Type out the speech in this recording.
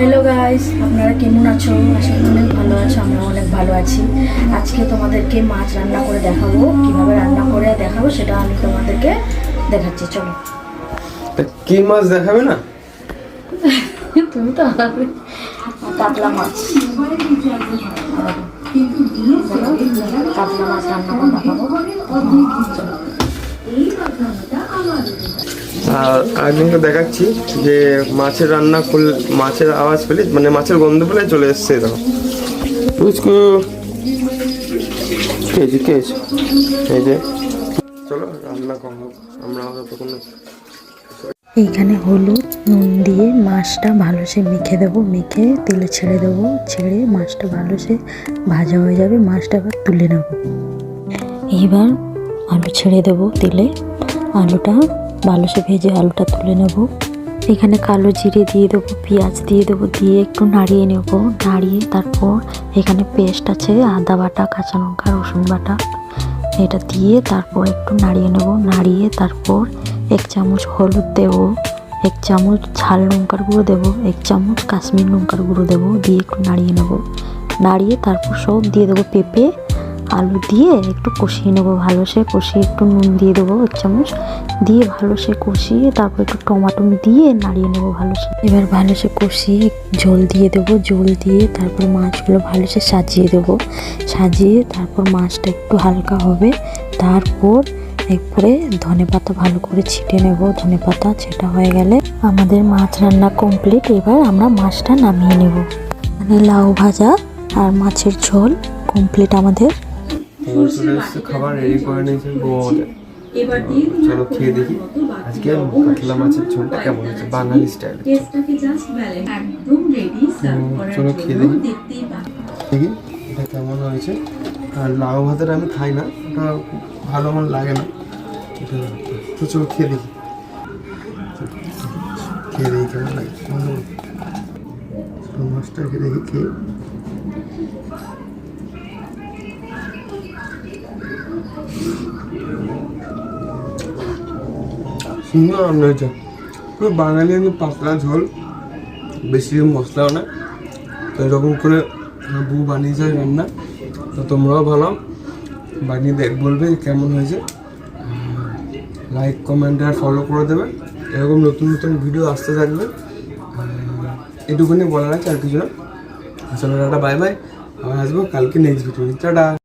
Hello guys, আপনারা কেমন আছো? আশা করি অনেক ভালো আছো। আমরা অনেক ভালো আছি। আজকে তোমাদেরকে মাছ রান্না করে দেখাবো, কিভাবে রান্না করে দেখাবো সেটা আমি তোমাদেরকে দেখাচ্ছি। চলো। কি মাছ দেখাবে না? তুমি তো কাতলা মাছ, কাতলা মাছ রান্না করে দেখাবো। চলো। আর একজনকে দেখাচ্ছি যে মাছের রান্না করলে মাছের আওয়াজ পেলে মানে মাছের গন্ধ পেলে চলে এসছে। দেখো বুঝকো খেয়েছি এই যে চলো রান্না করবো আমরা তখন। এইখানে হলুদ নুন দিয়ে মাছটা ভালোসে মেখে দেবো, মেখে তেলে ছেড়ে দেবো, ছেড়ে মাছটা ভালোসে ভাজা হয়ে যাবে। মাছটা এবার তুলে নেব। এবার আলু ছেড়ে দেবো তেলে, আলুটা ভালোসে ভেজে আলুটা তুলে নেব। এখানে কালো জিরে দিয়ে দেবো, পেঁয়াজ দিয়ে দেবো, দিয়ে একটু নাড়িয়ে নেব। নাড়িয়ে তারপর এখানে পেস্ট আছে আদা বাটা, কাঁচা লঙ্কা, রসুন বাটা, এটা দিয়ে তারপর একটু নাড়িয়ে নেব। নাড়িয়ে তারপর 1 চামচ হলুদ দেব, 1 চামচ ঝাল লঙ্কার গুঁড়ো দেবো, 1 চামচ কাশ্মীর লঙ্কার গুঁড়ো দেবো, দিয়ে একটু নাড়িয়ে নেব। নাড়িয়ে তারপর সব দিয়ে দেবো, পেঁপে আলু দিয়ে একটু কষিয়ে নেবো ভালোসে। কষিয়ে একটু নুন দিয়ে দেবো 1 চামচ, দিয়ে ভালোসে কষিয়ে তারপর একটু টমাটো দিয়ে নাড়িয়ে নেবো ভালোসে। এবার ভালোসে কষিয়ে ঝোল দিয়ে দেবো, ঝোল দিয়ে তারপর মাছগুলো ভালোসে সাজিয়ে দেবো। সাজিয়ে তারপর মাছটা একটু হালকা হবে, তারপর এরপরে ধনেপাতা ভালো করে ছিটে নেব। ধনেপাতা ছেটা হয়ে গেলে আমাদের মাছ রান্না কমপ্লিট। এবার আমরা মাছটা নামিয়ে নেব। মানে লাউ ভাজা আর মাছের ঝোল কমপ্লিট আমাদের। খাবার রেডি করে নিয়েছেন বউ আমাদের। চলো খেয়ে দেখি আজকে কাতলা মাছের ঝোলটা কেমন হয়েছে বাঙালি স্টাইলে। চলো খেয়ে দেখি দেখি এটা কেমন হয়েছে। আর লাউ ভাতের আমি খাই না, ওটা ভালো আমার লাগে না। তো চলো খেয়ে দেখি কেমন লাগে। মাছটা খেয়ে দেখি খেয়ে সুন্দর রান্না হয়েছে। পুরো বাঙালি আমি পাতলা ঝোল, বেশি মশলাও না। তো এরকম করে বউ বানিয়ে যায় রান্না। তো তোমরাও ভালো বানিয়ে বলবে কেমন হয়েছে। লাইক কমেন্ট আর ফলো করে দেবে। এরকম নতুন নতুন ভিডিও আসতে থাকবে। এটুকুনি বলার আছে, আর কিছু না। চলো টাটা, বাই বাই। আবার আসবো কালকে নেক্সট ভিডিও। টাটা।